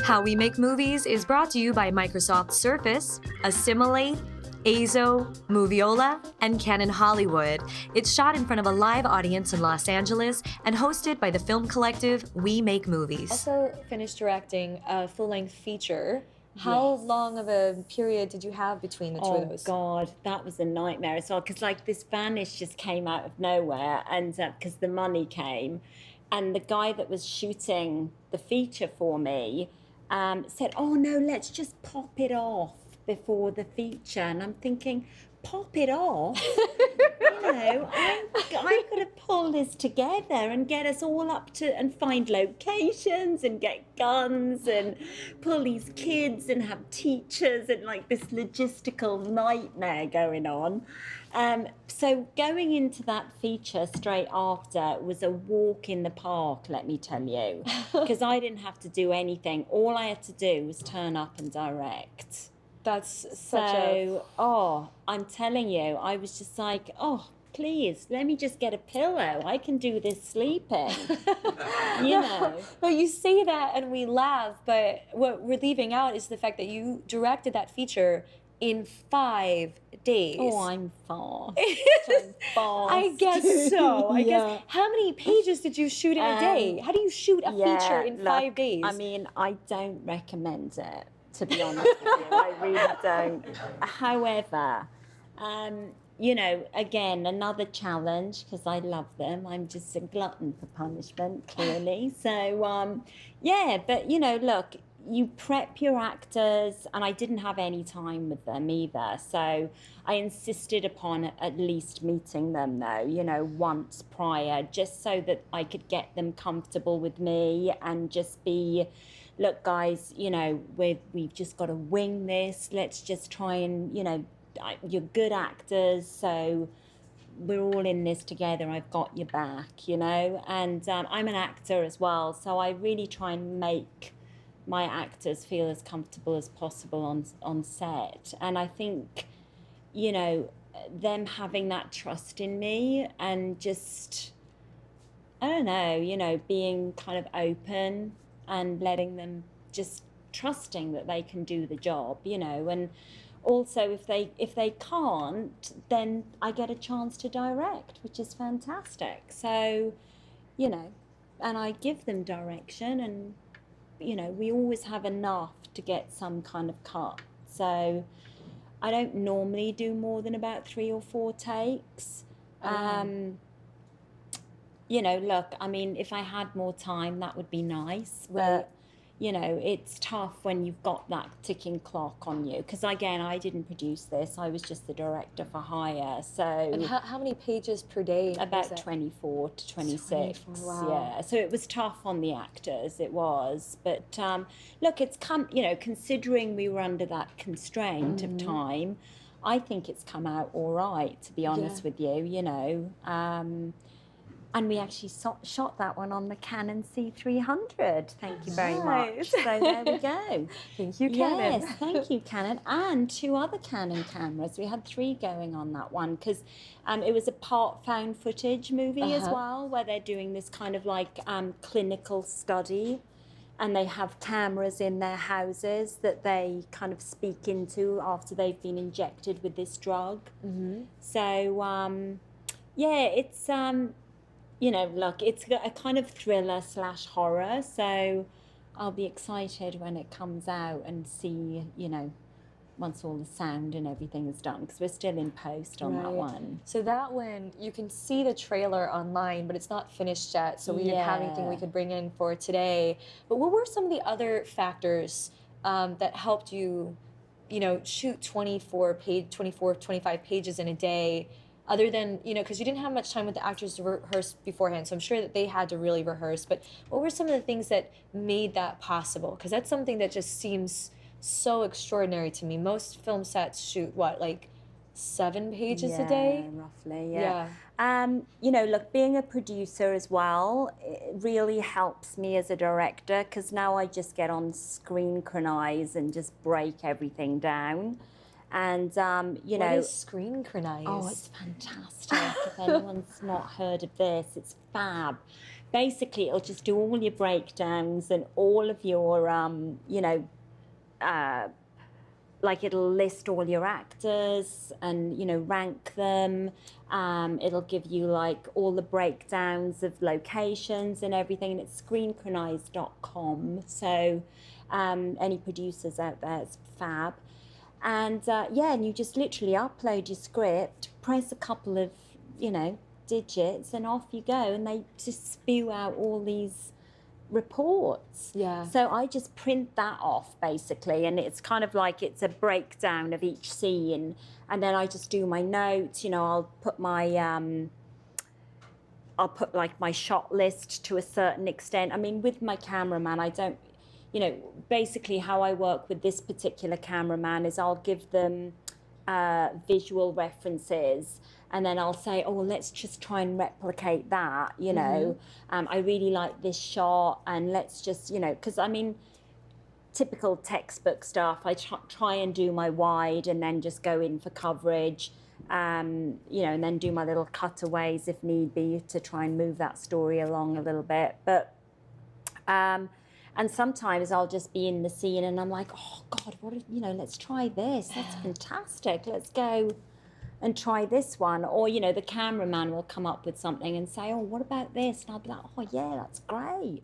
How We Make Movies is brought to you by Microsoft Surface, Assimilate, Azo, Moviola, and Canon Hollywood. It's shot in front of a live audience in Los Angeles and hosted by the film collective We Make Movies. Also finished directing a full-length feature. How long of a period did you have between the two of those? Oh God, that was a nightmare as well, because like this vanish just came out of nowhere, and because the money came, and the guy that was shooting the feature for me said, "Oh no, let's just pop it off before the feature," and I'm thinking, pop it off? I've got to pull this together and get us all up to and find locations and get guns and pull these kids and have teachers and like this logistical nightmare going on. So going into that feature straight after was a walk in the park, let me tell you, because I didn't have to do anything. All I had to do was turn up and direct. That's such I'm telling you, I was just like, oh, please, let me just get a pillow. I can do this sleeping, you know. Well, you say that and we laugh, but what we're leaving out is the fact that you directed that feature in 5 days. Oh, I'm fast. I guess so. I guess. How many pages did you shoot in a day? How do you shoot a feature in 5 days? I mean, I don't recommend it, to be honest with you. I really don't. However, you know, again, another challenge, because I love them. I'm just a glutton for punishment, clearly. So, but, you know, look, you prep your actors, and I didn't have any time with them either. So I insisted upon at least meeting them, though, you know, once prior, just so that I could get them comfortable with me and just be, look, guys, you know, we've just got to wing this. Let's just try and, you know, you're good actors, so we're all in this together. I've got your back, you know. And I'm an actor as well, so I really try and make my actors feel as comfortable as possible on set. And I think, you know, them having that trust in me and just, I don't know, you know, being kind of open and letting them just trusting that they can do the job, you know. And also if they can't, then I get a chance to direct, which is fantastic. So, you know, and I give them direction, and you know, we always have enough to get some kind of cut. So I don't normally do more than about 3 or 4 takes. You know, look, I mean, if I had more time, that would be nice. But, you know, it's tough when you've got that ticking clock on you. Because, again, I didn't produce this. I was just the director for hire. So and how many pages per day? About 24 to 26. 24, wow. Yeah. So it was tough on the actors. It was. But, look, it's come, you know, considering we were under that constraint of time, I think it's come out all right, to be honest with you, you know. And we actually shot that one on the Canon C300. Thank you very much. So there we go. Thank you, Canon. Yes, thank you, Canon. And 2 other Canon cameras. We had 3 going on that one because it was a part found footage movie as well, where they're doing this kind of like clinical study. And they have cameras in their houses that they kind of speak into after they've been injected with this drug. So, it's... you know, look, it's a kind of thriller / horror, so I'll be excited when it comes out and see, you know, once all the sound and everything is done, because we're still in post on that one. So that one, you can see the trailer online, but it's not finished yet, so we didn't have anything we could bring in for today. But what were some of the other factors that helped you, you know, shoot 24, 25 pages in a day, other than, you know, because you didn't have much time with the actors to rehearse beforehand, so I'm sure that they had to really rehearse. But what were some of the things that made that possible? Because that's something that just seems so extraordinary to me. Most film sets shoot, what, like 7 pages a day? Roughly, you know, look, being a producer as well, it really helps me as a director, because now I just get on screen chronise and just break everything down. And, you What know... is screenchronize? Oh, it's fantastic. If anyone's not heard of this, it's fab. Basically, it'll just do all your breakdowns and all of your, you know, like it'll list all your actors and, you know, rank them. It'll give you like all the breakdowns of locations and everything. And it's screenchronize.com. So any producers out there, it's fab. And yeah, and you just literally upload your script, press a couple of, you know, digits, and off you go. And they just spew out all these reports. Yeah. So I just print that off basically, and it's kind of like it's a breakdown of each scene. And then I just do my notes. You know, I'll put like my shot list to a certain extent. I mean, with my cameraman, I don't. You know, basically how I work with this particular cameraman is I'll give them visual references, and then I'll say, oh, well, let's just try and replicate that, you know. I really like this shot, and let's just, you know, because I mean, typical textbook stuff, I try and do my wide and then just go in for coverage, you know, and then do my little cutaways if need be to try and move that story along a little bit. But and sometimes I'll just be in the scene and I'm like, oh God, you know, let's try this. That's fantastic. Let's go and try this one. Or, you know, the cameraman will come up with something and say, oh, what about this? And I'll be like, oh yeah, that's great.